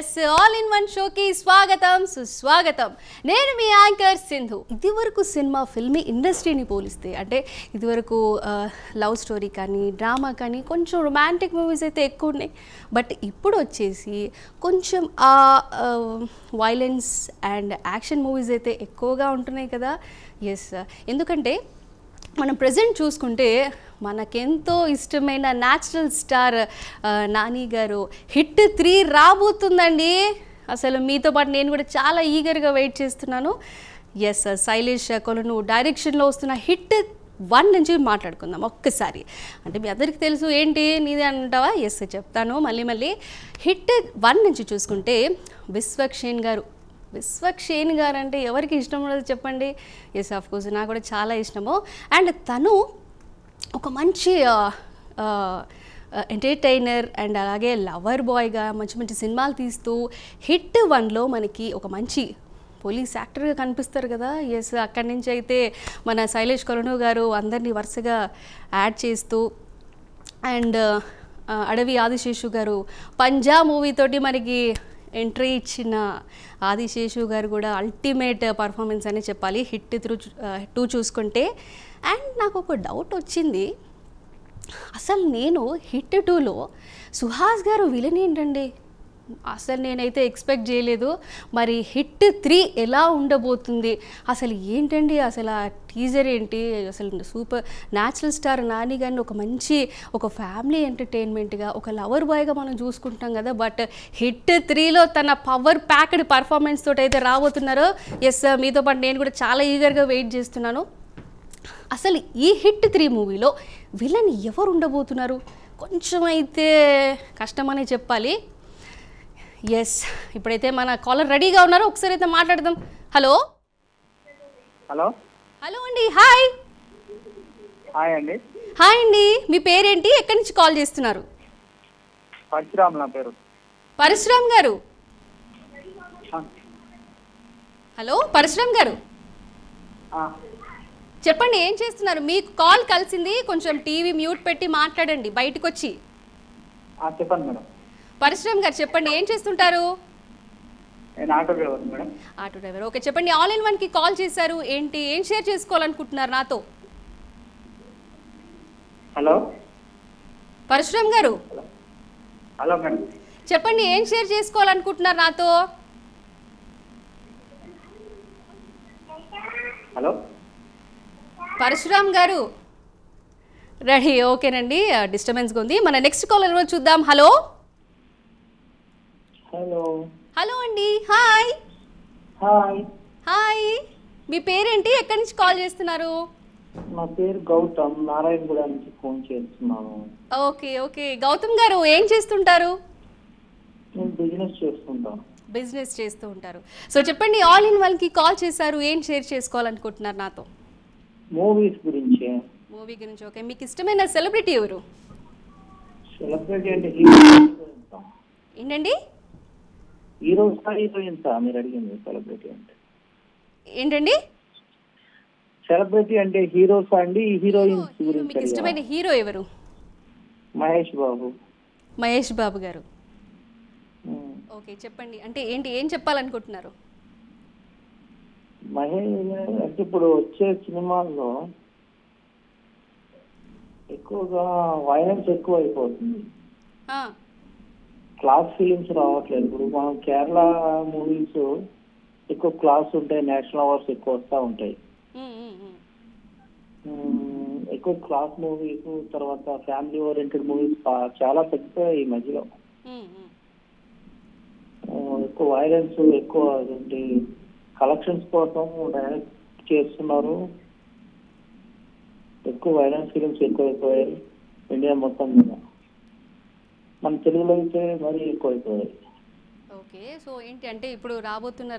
Yes all in one షోకి స్వాగతం సుస్వాగతం. నేను మీ యాంకర్ సింధు. ఇదివరకు సినిమా ఫిల్మీ ఇండస్ట్రీని పోలిస్తే అంటే ఇదివరకు లవ్ స్టోరీ కానీ డ్రామా కానీ కొంచెం రొమాంటిక్ మూవీస్ అయితే ఎక్కువ ఉన్నాయి. బట్ ఇప్పుడు వచ్చేసి కొంచెం వైలెన్స్ అండ్ యాక్షన్ మూవీస్ అయితే ఎక్కువగా ఉంటున్నాయి కదా. ఎస్, ఎందుకంటే మనం ప్రజెంట్ చూసుకుంటే మనకెంతో ఇష్టమైన న్యాచురల్ స్టార్ నాని గారు హిట్ 3 రాబోతుందండి. అసలు మీతో పాటు నేను కూడా చాలా ఈగర్గా వెయిట్ చేస్తున్నాను. ఎస్, శైలేష్ కొలను డైరెక్షన్లో వస్తున్న హిట్ 1 నుంచి మాట్లాడుకుందాం ఒక్కసారి. అంటే మీ అందరికీ తెలుసు ఏంటి నీదే అంటావా? ఎస్ చెప్తాను మళ్ళీ. హిట్ 1 నుంచి చూసుకుంటే విశ్వక్షేణ్ గారు అంటే ఎవరికి ఇష్టం ఉండదు చెప్పండి. ఎస్, ఆఫ్ కోర్స్ నాకు కూడా చాలా ఇష్టము. అండ్ తను ఒక మంచి ఎంటర్టైనర్ అండ్ అలాగే లవర్ బాయ్గా మంచి సినిమాలు తీస్తూ హిట్ 1లో మనకి ఒక మంచి పోలీస్ యాక్టర్గా కనిపిస్తారు కదా. ఎస్, అక్కడి నుంచి అయితే మన శైలేష్ కొలను గారు అందరినీ వరుసగా యాడ్ చేస్తూ అండ్ అడవి ఆదిశేషు గారు పంజా మూవీతోటి మనకి ఎంట్రీ ఇచ్చిన ఆదిశేషు గారు కూడా అల్టిమేట్ పర్ఫార్మెన్స్ అని చెప్పాలి హిట్ 2 చూసుకుంటే. అండ్ నాకు ఒక డౌట్ వచ్చింది, అసలు నేను హిట్ 2లో సుహాస్ గారు విలన్ ఏంటండి? అసలు నేనైతే ఎక్స్పెక్ట్ చేయలేదు. మరి హిట్ 3 ఎలా ఉండబోతుంది? అసలు ఏంటండి అసలు ఆ టీజర్ ఏంటి? అసలు సూపర్ న్యాచురల్ స్టార్ నాని గారిని ఒక ఫ్యామిలీ ఎంటర్టైన్మెంట్గా ఒక లవర్ బాయ్గా మనం చూసుకుంటాం కదా. బట్ హిట్ 3లో తన పవర్ ప్యాక్డ్ పర్ఫార్మెన్స్ తోటి అయితే రాబోతున్నారు. ఎస్, మీతో పాటు నేను కూడా చాలా ఈగర్గా వెయిట్ చేస్తున్నాను. అసలు ఈ హిట్ 3 మూవీలో విలన్ ఎవరు ఉండబోతున్నారు? కొంచెం అయితే కష్టమనే చెప్పాలి. ఎస్, ఇప్పుడైతే మన కాలర్ రెడీగా ఉన్నారు, ఒకసారి అయితే మాట్లాడదాం. హలో అండి. హాయ్ అండి, మీ పేరేంటి, ఎక్కడి నుంచి కాల్ చేస్తున్నారు? పరశురామ్ నా పేరు. పరశురామ్ గారు. హలో పరశురామ్ గారు, చెప్పండి ఏం చేస్తున్నారు? మీకు కాల్ కలిసింది, కొంచెం టీవీ మ్యూట్ పెట్టి మాట్లాడండి బయటకు వచ్చి. చెప్పండి మేడం. పరశురామ్ గారు చెప్పండి ఏం చేస్తుంటారు? నేను auto driver madam. Auto driver. Okay, చెప్పండి ఆల్ ఇన్ వన్కి కాల్ చేశారు, ఏంటి ఏం షేర్ చేసుకోవాలనుకుంటున్నారు నాతో? హలో పరశురామ్ గారు. హలో మేడం, చెప్పండి ఏం షేర్ చేసుకోవాలనుకుంటున్నారు నాతో? హలో పరశురామ్ గారు రెడీ? ఓకేనండి, డిస్టర్బెన్స్గా ఉంది. మన నెక్స్ట్ కాలర్ ఎవరో చూద్దాం. హలో హలో అండి. హాయ్ మీ పేరేంటి, ఎక్కడి నుంచి కాల్ చేస్తున్నారు? నా పేరు గౌతమ్, నారాయణగూడ నుంచి ఫోన్ చేస్తున్నాను. ఓకే గౌతమ్ గారు ఏం చేస్తుంటారు? నేను బిజినెస్ చేస్తూ ఉంటారు. సో చెప్పండి ఆల్ ఇన్ వన్కి కాల్ చేశారు, ఏం షేర్ చేసుకోవాలనుకుంటున్నారు నాతో? మూవీ గురించి. ఓకే, మీకు ఇష్టమైన సెలబ్రిటీ ఎవరు? సెలబ్రిటీ అంటే ఏంటండి? హీరోయిన్స్ మీరు అడిగింది. సెలబ్రిటీ అంటే ఏంటండి? సెలబ్రిటీ అంటే హీరోస్ అండి, హీరోయిన్స్ గురించి. మీకు ఇష్టమైన హీరో ఎవరు? మహేష్ బాబు గారు. ఓకే, చెప్పండి అంటే ఏం చెప్పాలనుకుంటున్నారు? మహేష్ అంటే ఇప్పుడు వచ్చే సినిమాల్లో ఎక్కువగా వైలెన్స్ ఎక్కువ అయిపోతుంది, క్లాస్ ఫిలిమ్స్ రావట్లేదు. ఇప్పుడు మనం కేరళ మూవీస్ ఎక్కువ క్లాస్ ఉంటాయి, నేషనల్ అవార్డ్స్ ఎక్కువ వస్తూ ఉంటాయి. ఎక్కువ క్లాస్ మూవీస్, తర్వాత ఫ్యామిలీ ఓరియంటెడ్ మూవీస్ చాలా తగ్గిపోయాయి ఈ మధ్యలో. ఎక్కువ వైలెన్స్, ఎక్కువ కలెక్షన్స్ కోసం డైరెక్ట్ చేస్తున్నారు. ఎక్కువ వైలెన్స్ ఫిలిమ్స్ ఎక్కువైపోయాయి ఇండియా మొత్తం మీద. మన తెలుగులో అయితే మరీ ఎక్కువైపోయాయి. ఓకే, సో ఏంటి అంటే ఇప్పుడు రాబోతున్న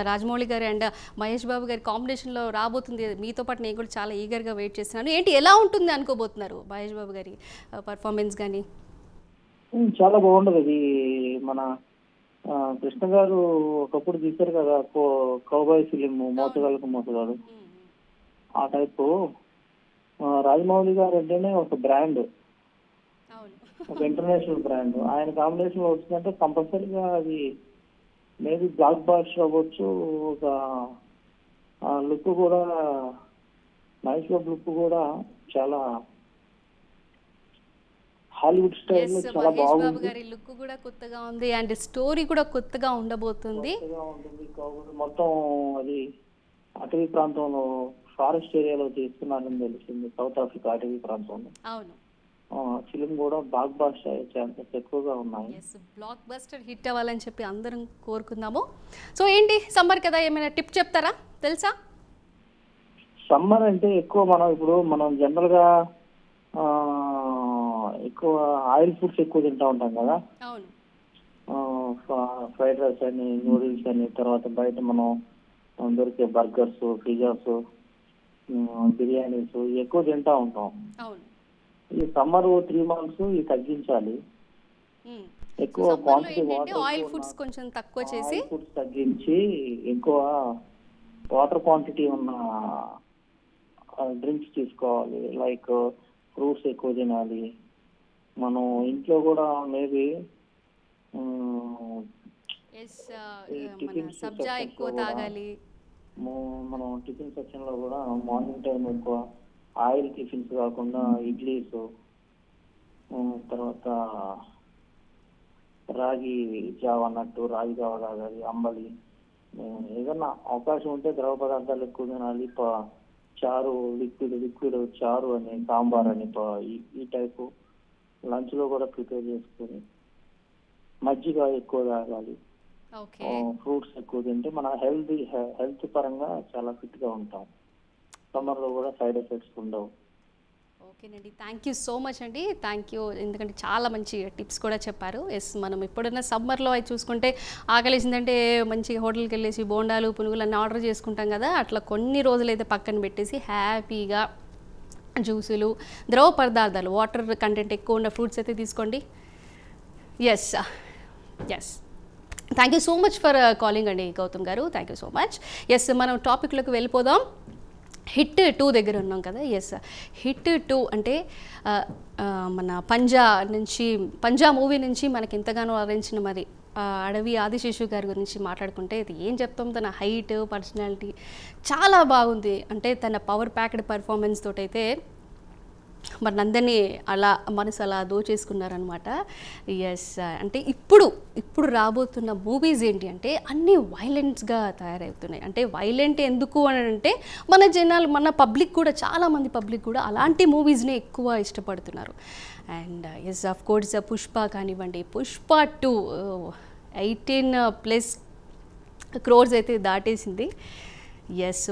రాజమౌళి గారు అండ్ మహేష్ బాబు గారి కాంబినేషన్లో రాబోతుంది. మీతో పాటు నేను కూడా చాలా ఈగర్గా వెయిట్ చేస్తున్నాను. ఏంటి ఎలా ఉంటుంది అనుకోబోతున్నారు మహేష్ బాబు గారి పర్ఫార్మెన్స్ కానీ? చాలా బాగుండదు. అది మన కృష్ణ గారు ఒకప్పుడు తీశారు కదా కౌబాయ్ ఫిలిం, మోసగాడు. ఆ టైపు రాజమౌళి గారు అంటేనే ఒక బ్రాండ్. ఒక ఇంటర్నేషనల్ బ్రాండ్. ఆయన కాంబినేషన్ లో వచ్చిందంటే కంపల్సరీగా అది మేబీ బ్లాక్ బాస్టర్ అవ్వచ్చు. ఒక లుక్ కూడా నైస్ లుక్ కూడా చాలా హాలీవుడ్ స్టైల్లో చాలా మహేష్ బాబు బాగుంది. గారి లుక్ కూడా కొత్తగా ఉంది అండ్ స్టోరీ కూడా కొత్తగా ఉండబోతుంది. కొత్తగా ఉంటుంది కాబట్టి మొత్తం అది అటవీ ప్రాంతంలో ఫారెస్ట్ ఏరియాలో తీస్తున్నారని తెలిసింది. సౌత్ ఆఫ్రికా అటవీ ప్రాంతంలో. అవును. ఫిలిం కూడా బ్లాక్ బాస్టర్ అయ్యే ఛాన్సెస్ ఎక్కువగా ఉన్నాయి. బ్లాక్ బస్టర్ హిట్ అవ్వాలని చెప్పి అందరం కోరుకుందాము. సో ఏంటి సమ్మర్ కదా, ఏమైనా టిప్ చెప్తారా? తెలుసా? సమ్మర్ అంటే ఎక్కువ మనం జనరల్ గా ఎక్కువ ఆయిల్ ఫుడ్స్ ఎక్కువ తింటా ఉంటాం కదా. అవును. ఫ్రైడ్ రైస్ అని, నూడిల్స్ అని, తర్వాత బయట మనం దొరికే బర్గర్స్, పిజ్జాస్, బిర్యానీస్ ఎక్కువ తింటా ఉంటాం. అవును. ఈ సమ్మర్ 3 months ఇవి తగ్గించాలి. ఎక్కువ క్వాంటిటీ ఆయిల్ ఫుడ్స్ కొంచెం తక్కువ చేసి ఫుడ్స్ తగ్గించి ఎక్కువ వాటర్ క్వాంటిటీ ఉన్న డ్రింక్స్ తీసుకోవాలి. లైక్ ఫ్రూట్స్ ఎక్కువ తినాలి. మనం ఇంట్లో కూడా మేబీ సబ్జా ఎక్కువ తాగాలి. మనం టిఫిన్ సెక్షన్ లో కూడా మార్నింగ్ టైం ఎక్కువ ఆయిల్ టిఫిన్స్ కాకుండా ఇడ్లీస్, తర్వాత రాగి జావ అన్నట్టు రాగి జావ తాగాలి, అంబలి. ఏదన్నా అవకాశం ఉంటే ద్రవ పదార్థాలు ఎక్కువ తినాలి. చారు, లిక్విడ్ చారు అని, సాంబార్ అని ఈ టైపు లంచ్ లో కూడా ప్రిపేర్ చేసుకొని మజ్జిగ ఎక్కువ తాగాలి. ఫ్రూట్స్ ఎక్కువ తింటే మన హెల్త్ పరంగా చాలా ఫిట్ గా ఉంటాం. సమ్మర్ లో కూడా సైడ్ ఎఫెక్ట్స్ ఉండవు. ఓకేనండి, థ్యాంక్ యూ సో మచ్ అండి. థ్యాంక్ యూ, ఎందుకంటే చాలా మంచి టిప్స్ కూడా చెప్పారు. మనం ఇప్పుడున్న సమ్మర్లో అవి చూసుకుంటే ఆకలేసిందంటే మంచిగా హోటల్కి వెళ్ళేసి బోండాలు, పునుగులు అన్నీ ఆర్డర్ చేసుకుంటాం కదా. అట్లా కొన్ని రోజులైతే పక్కన పెట్టేసి హ్యాపీగా జ్యూసులు, ద్రవ పదార్థాలు, వాటర్ కంటెంట్ ఎక్కువ ఉన్న ఫ్రూట్స్ అయితే తీసుకోండి. Yes thank you so much for calling అండి గౌతమ్ గారు. Thank you so much. మనం టాపిక్లోకి వెళ్ళిపోదాం. హిట్ 2 దగ్గర ఉన్నాం కదా. హిట్ 2 అంటే మన పంజా మూవీ నుంచి మనకి ఎంతగానో అలరించిన మరి అడవి ఆదిశేషు గారి గురించి మాట్లాడుకుంటే ఇది ఏం చెప్తాం, తన హైట్, పర్సనాలిటీ చాలా బాగుంది. అంటే తన పవర్ ప్యాక్డ్ పర్ఫార్మెన్స్ తోటైతే మరి అందరినీ మనసు అలా దోచేసుకున్నారనమాట. అంటే ఇప్పుడు రాబోతున్న మూవీస్ ఏంటి అంటే అన్నీ వైలెంట్స్గా తయారవుతున్నాయి. అంటే వైలెంట్ ఎందుకు అని అంటే మన జనాలు, మన పబ్లిక్ కూడా, చాలామంది పబ్లిక్ కూడా అలాంటి మూవీస్నే ఎక్కువ ఇష్టపడుతున్నారు. అండ్ ఆఫ్ కోర్స్ పుష్ప కానివ్వండి, పుష్ప 2 18+ crores అయితే దాటేసింది.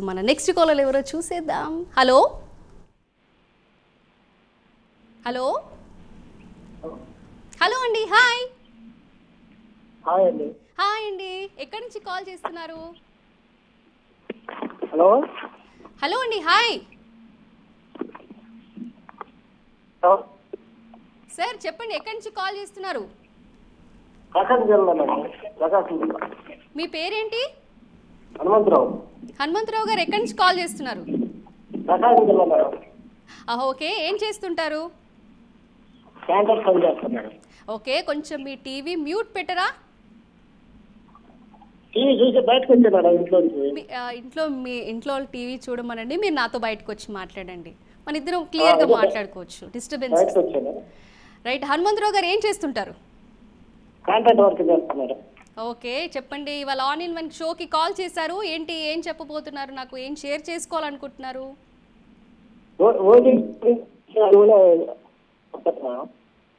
మన నెక్స్ట్ కాలర్ ఎవరో చూసేద్దాం. హలో అండి. హాయ్ అండి, ఎక్కడి నుంచి కాల్ చేస్తున్నారు? హలో అండి, హాయ్ సార్, చెప్పండి, ఎక్కడి నుంచి కాల్ చేస్తున్నారు? మీ పేరేంటి? హనుమంతరావు గారు, ఎక్కడి నుంచి కాల్ చేస్తున్నారు? ఓకే, ఏం చేస్తుంటారు? ఓకే, కొంచెం మీ టీవీ మ్యూట్ పెట్టరా? మీ ఇంట్లో టీవీ చూడమనండి, మీరు నాతో బయటకు వచ్చి మాట్లాడండి, మన ఇద్దరం క్లియర్గా మాట్లాడుకోవచ్చు. Disturbance right. హనుమంతరావు గారు ఏం చేస్తుంటారు? ఓకే, చెప్పండి. ఇవాళ ఆన్ ఇన్ వన్ షోకి కాల్ చేశారు, ఏం చెప్పబోతున్నారు? నాకు ఏం షేర్ చేసుకోవాలనుకుంటున్నారు?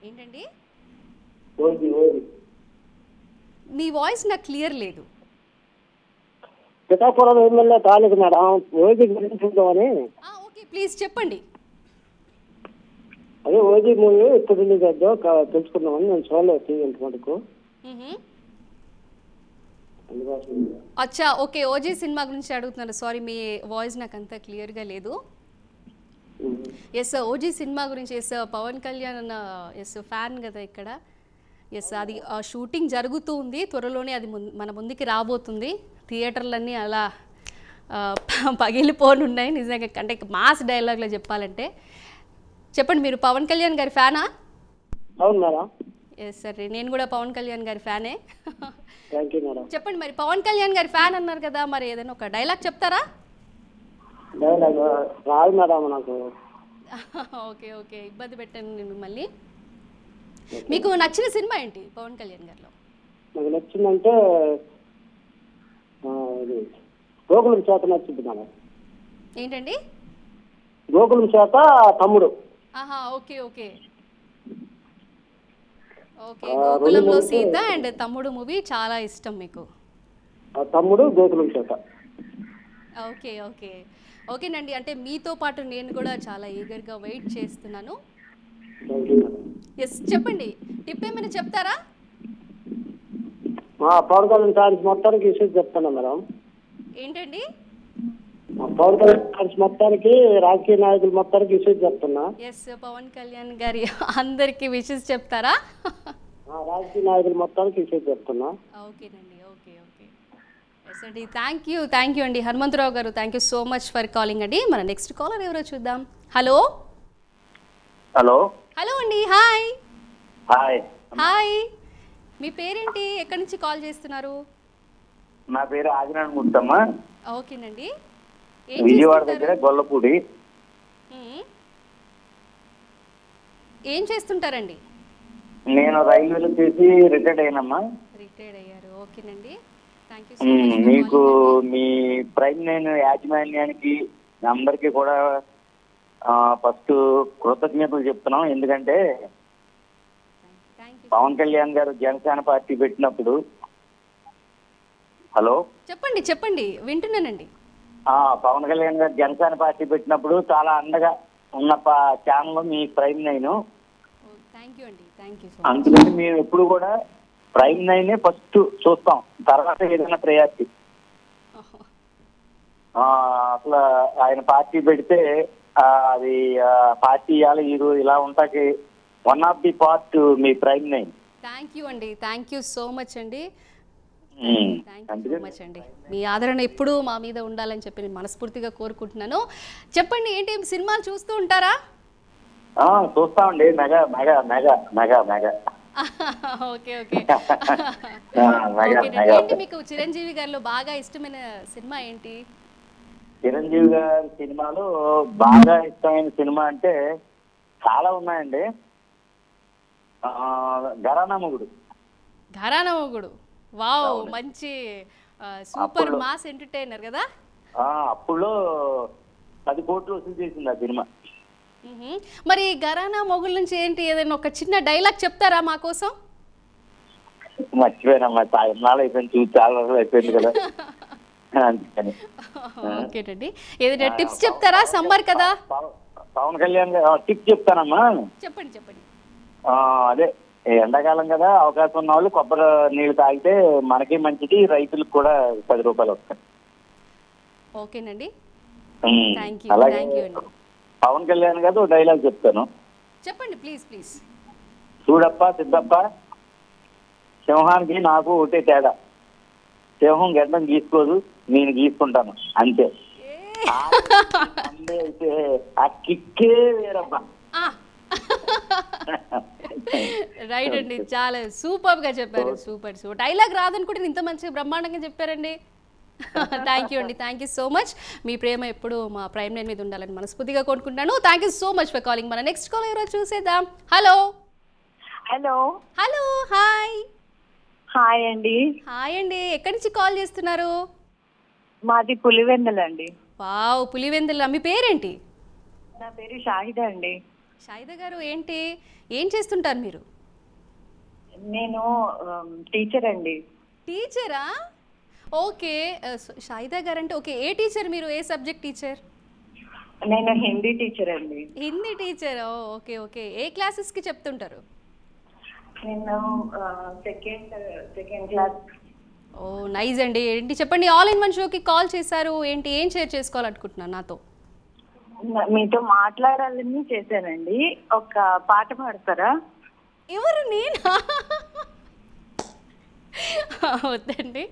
ఏంటండి, మీ వాయిస్ నాకు క్లియర్ లేదు. ఓకే, ప్లీజ్ చెప్పండి. అదే ఓజీ మూవీ ఎప్పుడు రిలీజ్ అవుతుందో తెలుసుకుందామని నేను చూడలేదు ఇంతకు. అచ్చా, ఓకే, ఓజీ సినిమా గురించి అడుగుతున్నారు. సారీ, మీ వాయిస్ నాకు అంత క్లియర్గా లేదు. ఓజీ సినిమా గురించి. పవన్ కళ్యాణ్ ఫ్యాన్ కదా ఇక్కడ. అది షూటింగ్ జరుగుతూ ఉంది, త్వరలోనే అది మన ముందుకి రాబోతుంది. థియేటర్లన్నీ అలా పగిలిపోనున్నాయి నిజంగా. అంటే మాస్ డైలాగ్లో చెప్పాలంటే. చెప్పండి, మీరు పవన్ కళ్యాణ్ గారి ఫ్యానా? అవును మేడం. ఎస్ సరే, నేను కూడా పవన్ కళ్యాణ్ గారి ఫ్యానే. Thank you madam. చెప్పండి మరి, పవన్ కళ్యాణ్ గారి ఫ్యాన్ అన్నారు కదా, మరి ఏదైనా ఒక డైలాగ్ చెప్తారా? డైలాగ్ రాదు మేడం నాకు. ఓకే ఓకే, ఇబ్బంది పెట్టాను నేను మిమ్మల్ని. మీకు నచ్చిన సినిమా ఏంటి పవన్ కళ్యాణ్ గారిలో? నాకు నచ్చిందంటే ఇది గోకులం చేత నచ్చింది మేడం. ఏంటండి? గోకులం చేత తమ్ముడు. ఆహా, ఓకే ఓకే ఓకే, గోకులంలో సీత అండ్ తమ్ముడు మూవీ చాలా ఇష్టం మీకు. తమ్ముడు గోకులం చేత. ఓకే ఓకే ఓకేనండి, అంటే మీతో పాటు నేను కూడా చాలా ఈగర్గా వెయిట్ చేస్తున్నాను. Thank you madam. ఎస్ చెప్పండి, టిప్ ఏమైనా చెప్తారా? పవన్ కళ్యాణ్ ఫ్యాన్స్ మొత్తానికి విషయం చెప్తాను మేడం. ఏంటండి? పవన్ కళ్యాణ్ ఫ్యాన్స్ మొత్తానికి, రాజకీయ నాయకులు మొత్తానికి విషయం చెప్తున్నా. ఎస్, పవన్ కళ్యాణ్ గారి అందరికి విషెస్ చెప్తారా? రాజకీయ నాయకులు మొత్తానికి విషయం చెప్తున్నా. ఓకేనండి, ఓకే ఓకే. ఎస్ అండి, థ్యాంక్ యూ అండి హనుమంతరావు గారు, thank you so much for calling అండి. మన నెక్స్ట్ కాలర్ ఎవరో చూద్దాం. Hello hello. హలో అండి, హాయ్. హాయ్. హాయ్, మీ పేరేంటి, ఎక్కడి నుంచి కాల్ చేస్తున్నారు? నా పేరు ఆదినారాయణ ముత్తమ్మ. ఓకేనండి, విజయవాడ దగ్గర గొల్లపూడి. ఏం చేస్తుంటారండి? నేను రైల్వేలో చేసి రిటైర్డ్ అయినమ్మా. రిటైర్డ్ అయ్యారు, ఓకేనండి. Thank you. మీకు మీ ప్రైమ్ నైన్ యాజమాన్యానికి అందరికీ కూడా ఫస్ట్ కృతజ్ఞతలు చెప్తున్నాం. ఎందుకంటే పవన్ కళ్యాణ్ గారు జనసేన పార్టీ పెట్టినప్పుడు. హలో చెప్పండి చెప్పండి, వింటున్నానండి. పవన్ కళ్యాణ్ గారు జనసేన పార్టీ పెట్టినప్పుడు చాలా అండగా ఉన్న channel me prime nine. Thank you అండి, థ్యాంక్ యూ. అందుకని మేము ఎప్పుడు కూడా ప్రైమ్ నైనే ఫస్ట్ చూస్తాం, తర్వాత ఏదైనా ప్రయారిటీ. అసలు ఆయన పార్టీ పెడితే అది పార్టీ ఇవ్వాలి ఇలా ఉంటాకి వన్ ఆఫ్ ది పార్ట్ మీ ప్రైమ్ నైన్. థ్యాంక్ యూ అండి, థ్యాంక్ యూ సో మచ్ అండి. థ్యాంక్ యూ సో మచ్ అండి. మీ ఆదరణ ఎప్పుడూ మా మీద ఉండాలని చెప్పి నేను మనస్ఫూర్తిగా కోరుకుంటున్నాను. చెప్పండి, ఏంటి సినిమాలు చూస్తూ ఉంటారా? చూస్తామండి, mega mega mega mega mega. Okay okay. ఏంటి మీకు చిరంజీవి గారిలో బాగా ఇష్టమైన సినిమా ఏంటి? చిరంజీవి గారి సినిమాలు బాగా ఇష్టమైన సినిమా అంటే చాలా ఉన్నాయండి. ఘరానా మొగుడు. ఘరానా మొగుడు, వావ్, మంచి సూపర్ మాస్ ఎంటర్టైనర్ కదా. అప్పుడు 10 కోట్లు వసూలు చేసింది ఆ సినిమా. మరి ఘరానా మొగుడు నుంచి ఏంటి, ఏదైనా ఒక చిన్న డైలాగ్ చెప్తారా మా కోసం? మర్చిపోయినమ్మా, చాలా అయిపోయింది, చూసి చాలా రోజులు అయిపోయింది కదా. అందుకని ఓకేనండి, ఏదైనా టిప్స్ చెప్తారా? సమ్మర్ కదా. పవన్ కళ్యాణ్ టిప్ చెప్తానమ్మా. చెప్పండి చెప్పండి. అదే ఎండాకాలం కదా, అవకాశం ఉన్న వాళ్ళు కొబ్బరి నీళ్ళు తాగితే మనకి మంచిది, రైతులకు కూడా 10 రూపాయలు వస్తాయి. ఓకేనండి, అలాగే పవన్ కళ్యాణ్ గారు డైలాగ్ చెప్తాను, చెప్పండి ప్లీజ్ ప్లీజ్. చూడప్ప సిద్ధప్ప, సింహానికి నాకు ఒకటే తేడా, సింహం గడ్డం గీసుకోదు, నేను గీసుకుంటాను అంతే. అయితే ఆ కిక్కే వేరబ్బా. రైట్ అండి, చాలా సూపర్ గా చెప్పారు. సూపర్ సూపర్ డైలాగ్ రాదనుకుంటే ఇంత మంచి బ్రహ్మాండంగా చెప్పారండి. థ్యాంక్ యూ అండి, థ్యాంక్ యూ సో మచ్. మీ ప్రేమ ఎప్పుడు మా ప్రైమ్ నైన్ మీద ఉండాలని మనస్ఫూర్తిగా కోరుకుంటున్నాను. Thank you so much for calling. మన నెక్స్ట్ కాల్ ఎవరో చూసేద్దాం. Hello hello hello, hi. Hi అండి. హాయ్ అండి, ఎక్కడి నుంచి కాల్ చేస్తున్నారు? మాది పులివెందుల అండి. వావ్, పులివెందుల. మీ పేరేంటి? నా పేరు షాహిదా అండి. షాహిదా గారు, ఏంటి ఏం చేస్తుంటారు మీరు? నేను టీచర్ అండి. టీచరా? ఓకే, షాహిదా గారు అంటే ఓకే, ఏ టీచర్ మీరు? ఏ సబ్జెక్ట్ టీచర్? నేను హిందీ టీచర్ అండి. Hindi teacher, okay okay. ఏ క్లాసెస్కి చెప్తుంటారు? నేను సెకండ్ క్లాస్. ఓ నైస్ అండి. ఏంటి చెప్పండి, ఆల్ ఇన్ వన్ షోకి కాల్ చేశారు, ఏంటి ఏం షేర్ చేసుకోవాలనుకుంటున్నాను నాతో? మీతో మాట్లాడాలని చేశానండి. ఒక పాట పాడతారా? ఎవరు, నేనా? వద్దండి.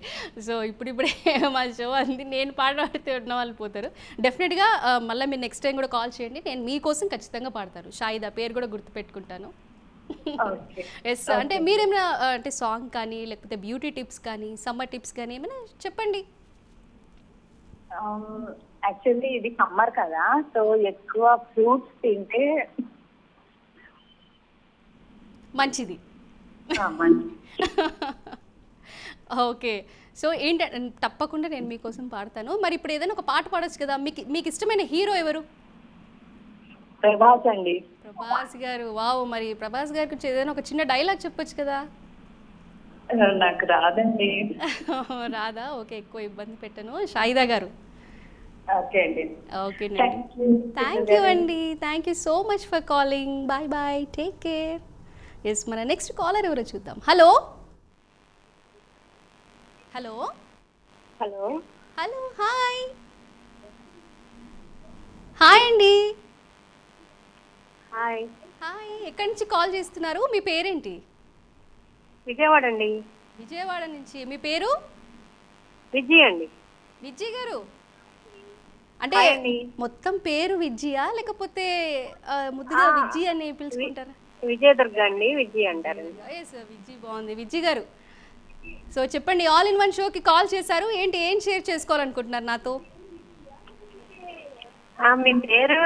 సో ఇప్పుడిప్పుడే మా షో అంది, నేను పాట పాడితే ఉన్న వాళ్ళు పోతారు. డెఫినెట్గా మళ్ళీ మీరు నెక్స్ట్ టైం కూడా కాల్ చేయండి, నేను మీకోసం ఖచ్చితంగా పాడతాను. షాహిదా పేరు కూడా గుర్తుపెట్టుకుంటాను. ఓకే. ఎస్ అంటే మీరేమైనా అంటే సాంగ్ కానీ లేకపోతే బ్యూటీ టిప్స్ కానీ సమ్మర్ టిప్స్ కానీ ఏమైనా చెప్పండి. యాక్చువల్లీ ఇది సమ్మర్ కదా, సో ఎక్కువ ఫ్రూట్స్ తింటే మంచిది. మంచిది. ఓకే. సో ఏంటంటే తప్పకుండా నేను మీకోసం పాడతాను. మరి ఇప్పుడు ఏదైనా ఒక పాట పాడొచ్చు కదా. మీకు ఇష్టమైన హీరో ఎవరు? ప్రభాస్ అండి. ప్రభాస్ గారు. వావ్. మరి ప్రభాస్ గారి గురించి ఏదైనా ఒక చిన్న డైలాగ్ చెప్పొచ్చు కదా. నాకు రాదండి. రాదా? ఓకే, ఎక్కువ ఇబ్బంది పెట్టను. షాయిదా గారు. ఓకే అండి. ఓకేనండి. థ్యాంక్ యూ అండి. Thank you so much for calling. Bye bye, take care. Yes, మన నెక్స్ట్ కాలర్ ఎవరో చూద్దాం. Hello hello hello hello hi hi అండి. హాయ్. హాయ్, ఎక్కడి నుంచి కాల్ చేస్తున్నారు? మీ పేరేంటి? విజయవాడ అండి. విజయవాడ నుంచి. మీ పేరు? విజయ్ అండి. విజయ్ గారు అంటే మొత్తం పేరు విజయా లేకపోతే ముద్దుగా విజయ్ అని పిలుచుకుంటారా? విజయదుర్గ అండి, విజయ్ అంటారు. ఎస్, విజయ్ బాగుంది. విజయ్ గారు, సో చెప్పండి, ఆల్ ఇన్ వన్ షోకి కాల్ చేశారు. ఏం షేర్ చేసుకోవాలనుకుంటున్నారు నాతో? మీ పేరు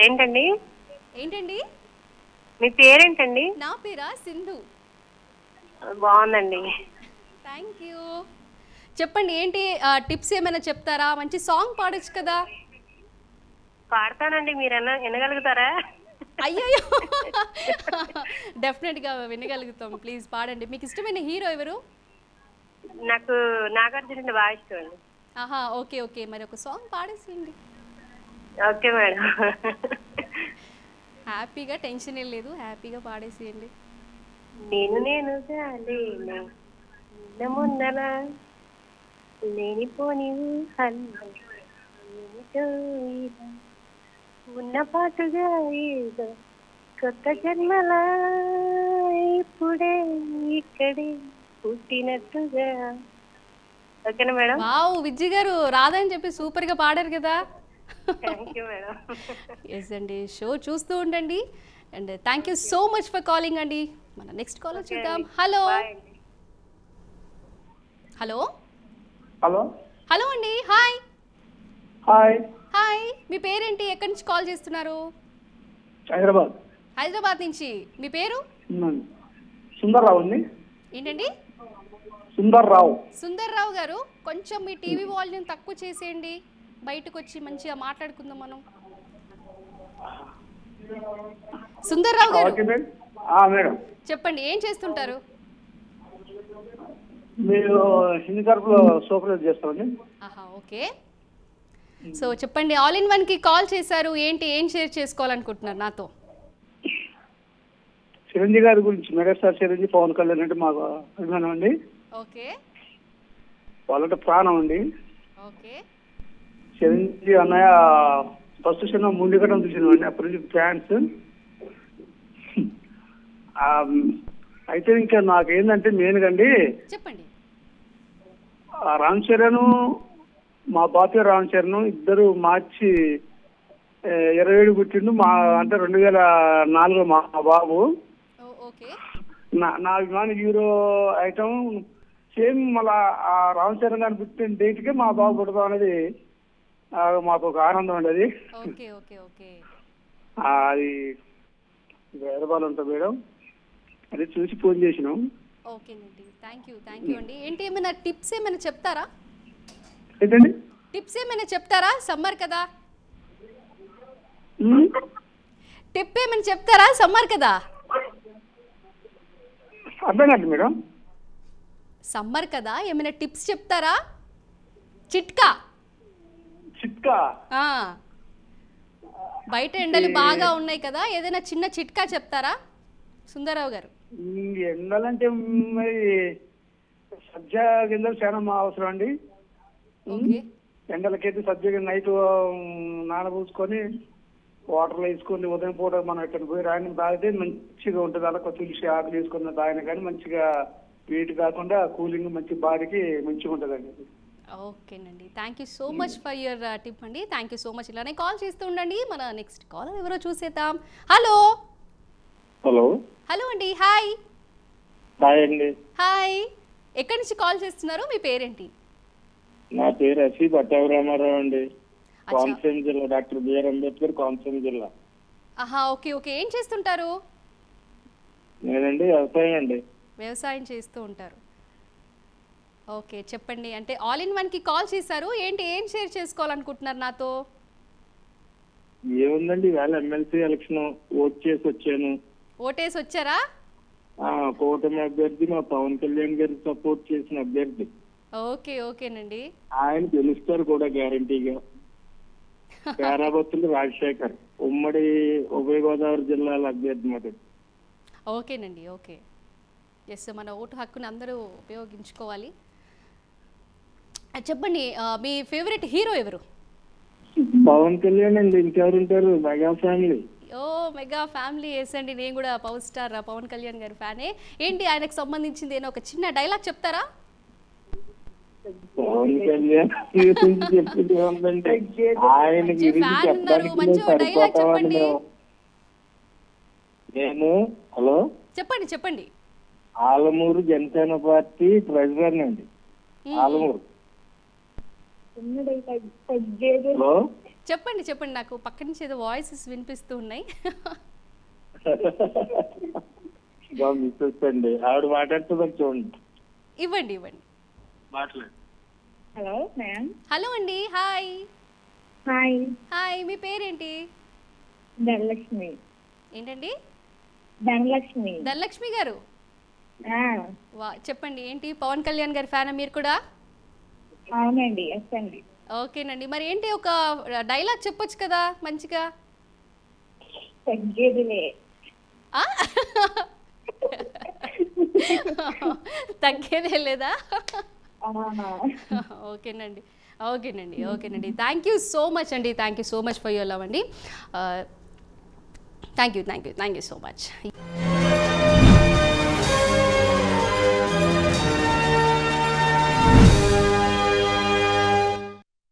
ఏంటండి? ఏంటండి? మీ పేరేంటండి? నా పేరా సింధు. బాగుందండి. Thank you. చెప్పండి, ఏంటి టిప్స్ ఏమైనా చెప్తారా? మంచి సాంగ్ పాడొచ్చు కదా. పాడతానండి, మీరు వినగలుగుతారా? అయ్యయ్యో, డెఫినెట్గా వినగలుగుతాం. ప్లీజ్ పాడండి. మీకు ఇష్టమైన హీరో ఎవరు? నాకు నాగార్జున బాగా ఇష్టం అండి. ఆహా, ఓకే ఓకే. మరి ఒక సాంగ్ పాడేసేయండి. Okay madam. హ్యాపీగా, టెన్షన్ ఏం లేదు, హ్యాపీగా పాడేసేయండి. నేనుగా లేను ముందల లేనిపోని ఉన్న పాటుగా ఏదో కొత్త జన్మల ఇప్పుడే ఇక్కడే పుట్టినట్టుగా. ఓకేనా మేడం? వావ్, విజయ్ గారు రాదని చెప్పి సూపర్ గా పాడారు కదా. Thank you madam. ఎస్ అండి, షో చూస్తూ ఉండండి. And thank you so much for calling అండి. మన నెక్స్ట్ కాలర్ చూద్దాం. హలో హలో హలో హలో అండి. Hi hi. హాయ్, మీ పేరేంటి? ఎక్కడి నుంచి కాల్ చేస్తున్నారు? హైదరాబాద్. హైదరాబాద్ నుంచి. మీ పేరు? సుందర్రావు అండి. ఏంటండి? సుందర్రావు. సుందర్రావు గారు, కొంచెం మీ టీవీ వాల్యూమ్ తక్కువ చేసేయండి. బయటకు వచ్చి మంచిగా మాట్లాడుకుందాం మనం. సుందర్రావు గారు మేడం చెప్పండి, ఏం చేస్తుంటారు? మీరు హిందీ తరపులో సూపర్వైజ్ చేస్తామండి. ఆహా, ఓకే. సో చెప్పండి, ఆల్ ఇన్ వన్కి కాల్ చేశారు. ఏం షేర్ చేసుకోవాలనుకుంటున్నారు నాతో? చిరంజీవి గారి గురించి, మెగాస్టార్ చిరంజీవి, పవన్ కళ్యాణ్ అంటే మాకు అభిమానం అండి. ఓకే. వాళ్ళంటే ప్రాణం అండి. ఓకే. చిరంజీవి అన్నయ్య ఫస్ట్ సినిమా ముందుకటం చూసినామండి, అప్పటి నుంచి ఫ్యాన్స్. అయితే ఇంకా నాకేందంటే మెయిన్గా అండి, చెప్పండి. రామ్ చరణ్, మా బాపే రామ్ చరణ్ ఇద్దరు మార్చి 27 పుట్టిండు. మా అంటే 2004 మా బాబు. ఓకే. నా అభిమాని హీరో ఐటమ్ సేమ్. మళ్ళా ఆ రామ్ చరణ్ గారిని పుట్టిన డేట్కే మా బాబు పుడతాం అనేది మాకు ఒక ఆనందం అండి. అది ఓకే ఓకే ఓకే. అది హైదరాబాద్ ఉంటుంది మేడం, అది చూసి ఫోన్ చేసినాం. ఓకేనండి, థ్యాంక్ యూ అండి. ఏంటి, ఏమైనా టిప్స్ ఏమైనా చెప్తారా? ఏంటండి టిప్స్ ఏమైనా చెప్తారా? సమ్మర్ కదా, టిప్ ఏమైనా చెప్తారా? సమ్మర్ కదా. అర్థం కాదు మేడం. సమ్మర్ కదా, ఏమైనా టిప్స్ చెప్తారా? చిట్కా. బయట ఎండలు బాగా ఉన్నాయి కదా, ఏదైనా చిన్న చిట్కా చెప్తారా సుందరరావు గారు? ఎండలంటే మరి సబ్జా గింజలు చాలా మా అవసరం అండి. ఎండలకైతే సబ్జా గింజలు నైట్ నానబూసుకొని వాటర్లో వేసుకొని ఉదయం పూట మనం ఇక్కడ పోయి రాని తాగితే మంచిగా ఉంటుంది. అలా తులసి ఆకులు వేసుకున్న తాగిన కానీ మంచిగా వేడి కాకుండా కూలింగ్ మంచి బాడీకి మంచిగా ఉంటుందండి. ఓకేనండి, thank you so much for your tip అండి. Thank you so much. ఇలానే కాల్ చేస్తూ ఉండండి. మన నెక్స్ట్ కాల్ ఎవరో చూసేద్దాం. హలో హలో హలో అండి, హాయ్. హాయ్ అండి. హాయ్, ఎక్కడి నుంచి కాల్ చేస్తున్నారు? మీ పేరేంటి? నా పేరు ఎస్వి పట్టాభిరామారావు అండి. కోనసీమ జిల్లా, డాక్టర్ బిఆర్ అంబేద్కర్, కోనసీమ జిల్లా. ఆహా, ఓకే ఓకే. ఏం చేస్తుంటారు? నేనండి వ్యవసాయం అండి. వ్యవసాయం చేస్తూ ఉంటారు. ఓకే, చెప్పండి. అంటే ఆల్ ఇన్ వన్కి కాల్ చేశారు ఏంటి, ఏం షేర్ చేసుకోవాలనుకుంటున్నారు నాతో? ఏముందండి, ఇవాళ ఎమ్మెల్సీ ఎలక్షన్ ఓట్ చేసి వచ్చాను. ఓటేసి వచ్చారా? కూటమి అభ్యర్థి మా పవన్ కళ్యాణ్ గారికి సపోర్ట్ చేసిన అభ్యర్థి. ఓకే ఓకేనండి. ఆయన గెలుస్తారు కూడా గ్యారంటీగా. పేరాబత్తులు రాజశేఖర్, ఉమ్మడి ఉభయ గోదావరి జిల్లాల అభ్యర్థి మాట. ఓకేనండి, ఓకే. ఎస్, మన ఓటు హక్కుని అందరూ ఉపయోగించుకోవాలి. చెప్పండి, మీ ఫేవరెట్ హీరో ఎవరు? పవన్ కళ్యాణ్ అండి, ఇంకెవరు ఉంటారు? Mega family. ఓ, మెగా ఫ్యామిలీ. ఎస్ అండి, నేను కూడా పవర్ స్టార్ పవన్ కళ్యాణ్ గారి ఫ్యానే. ఏంటి ఆయనకు సంబంధించింది ఏదో ఒక చిన్న డైలాగ్ చెప్తారా? పవన్ కళ్యాణ్ గురించి చెప్పింది ఏముందంటే, ఆయన గురించి చెప్పడానికి సరిపోతామని నేను. హలో, చెప్పండి చెప్పండి. ఆలమూరు జనసేన పార్టీ ప్రెసిడెంట్ అండి. ఆలమూరు. హలో, చెప్పండి చెప్పండి. నాకు పక్క నుంచి ఏదో వాయిసెస్ వినిపిస్తూ ఉన్నాయి. మిస్సెస్ అండి, ఆవిడ మాట్లాడుతుందని చూడండి. ఇవ్వండి ఇవ్వండి. మాట్లాడు. Hello ma'am. హలో అండి, హాయ్. హాయ్. హాయ్, మీ పేరేంటి? ధనలక్ష్మి. ఏంటండి? ధనలక్ష్మి. ధనలక్ష్మి గారు, చెప్పండి. ఏంటి పవన్ కళ్యాణ్ గారి ఫ్యానా మీరు కూడా? అవునండి, ఎస్ అండి. ఓకేనండి, మరి ఏంటి ఒక డైలాగ్ చెప్పొచ్చు కదా మంచిగా? తగ్గేదిలే. తగ్గేదే లేదా? ఓకేనండి ఓకేనండి ఓకేనండి. థ్యాంక్ యూ సో మచ్ అండి. Thank you so much for your love అండి. Thank you so much.